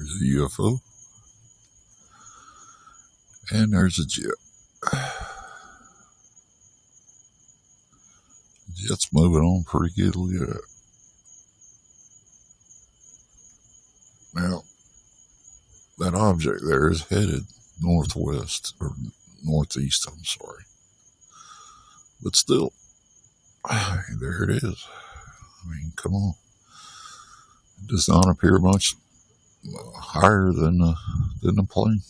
There's a UFO. And there's a jet. The jet's moving on pretty good. Look at that. Now, that object there is headed northwest, or northeast, I'm sorry. But still, there it is. I mean, come on. It does not appear much higher than the plane.